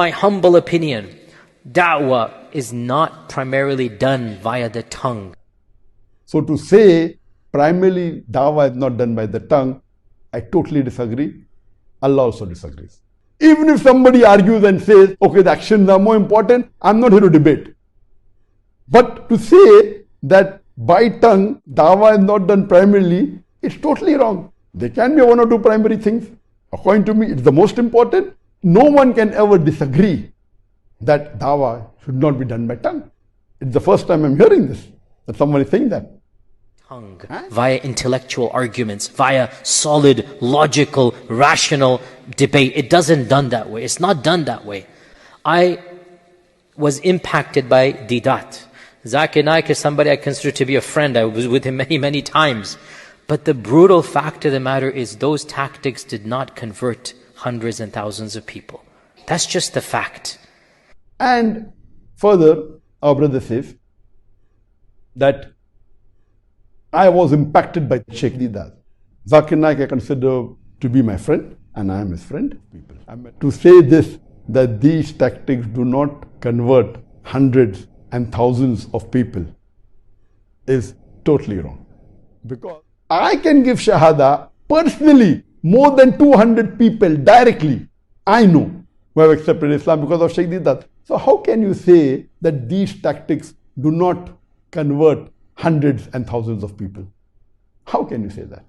My humble opinion, da'wah is not primarily done via the tongue. So to say primarily da'wah is not done by the tongue, I totally disagree. Allah also disagrees. Even if somebody argues and says, okay, the actions are more important, I'm not here to debate. But to say that by tongue, da'wah is not done primarily, it's totally wrong. There can be one or two primary things. According to me, it's the most important. No one can ever disagree that da'wah should not be done by tongue. It's the first time I'm hearing this, that someone is saying that. Tongue, via intellectual arguments, via solid, logical, rational debate. It doesn't done that way. It's not done that way. I was impacted by Didat. Zakir Naik is somebody I consider to be a friend. I was with him many, many times. But the brutal fact of the matter is those tactics did not convert hundreds and thousands of people. That's just the fact. And further, our brother says that I was impacted by Sheikh Didat. Zakir Naik I consider to be my friend, and I am his friend. To say this, that these tactics do not convert hundreds and thousands of people, is totally wrong. Because I can give Shahada personally more than 200 people directly, I know, who have accepted Islam because of Sheikh Didat. So how can you say that these tactics do not convert hundreds and thousands of people? How can you say that?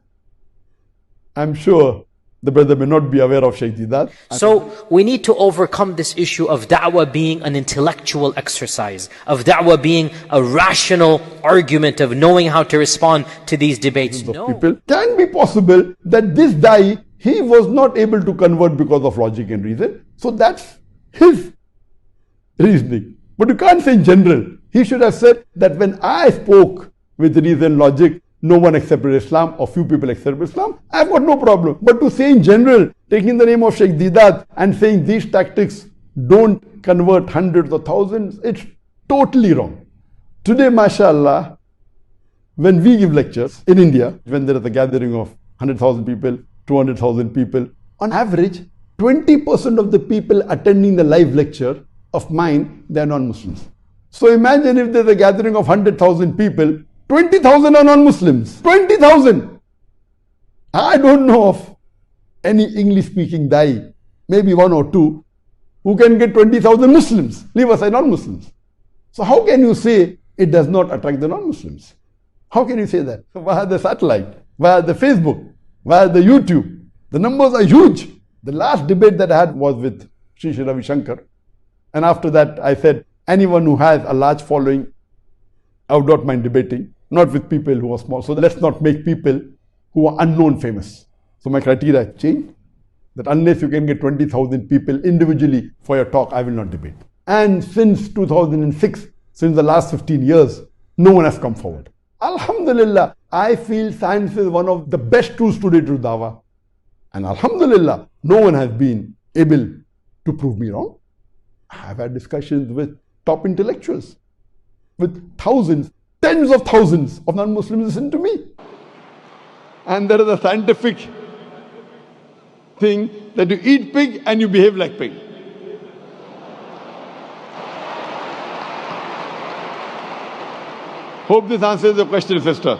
I'm sure the brother may not be aware of Sheikh Didat. So we need to overcome this issue of da'wah being an intellectual exercise, of da'wah being a rational argument, of knowing how to respond to these debates. No. People can be possible that this da'i, he was not able to convert because of logic and reason. So that's his reasoning. But you can't say in general. He should have said that when I spoke with reason, logic, no one accepted Islam or few people accepted Islam, I've got no problem. But to say in general, taking the name of Sheikh Didat and saying these tactics don't convert hundreds or thousands, it's totally wrong. Today, mashallah, when we give lectures in India, when there is a gathering of 100,000 people, 200,000 people, on average, 20% of the people attending the live lecture of mine, they are non-Muslims. So imagine if there's a gathering of 100,000 people, 20,000 are non-Muslims. 20,000! I don't know of any English-speaking da'i, maybe one or two, who can get 20,000 Muslims, leave aside non-Muslims. So how can you say it does not attract the non-Muslims? How can you say that? So via the satellite, via the Facebook, via the YouTube, the numbers are huge. The last debate that I had was with Sri Ravi Shankar. And after that, I said, anyone who has a large following, I would not mind debating, not with people who are small. So let's not make people who are unknown famous. So my criteria changed, that unless you can get 20,000 people individually for your talk, I will not debate. And since 2006, since the last 15 years, no one has come forward. Alhamdulillah, I feel science is one of the best tools today to dawah. And Alhamdulillah, no one has been able to prove me wrong. I have had discussions with top intellectuals, with thousands, tens of thousands of non-Muslims listen to me. And there is a scientific thing that you eat pig and you behave like pig. Hope this answers your question, sister.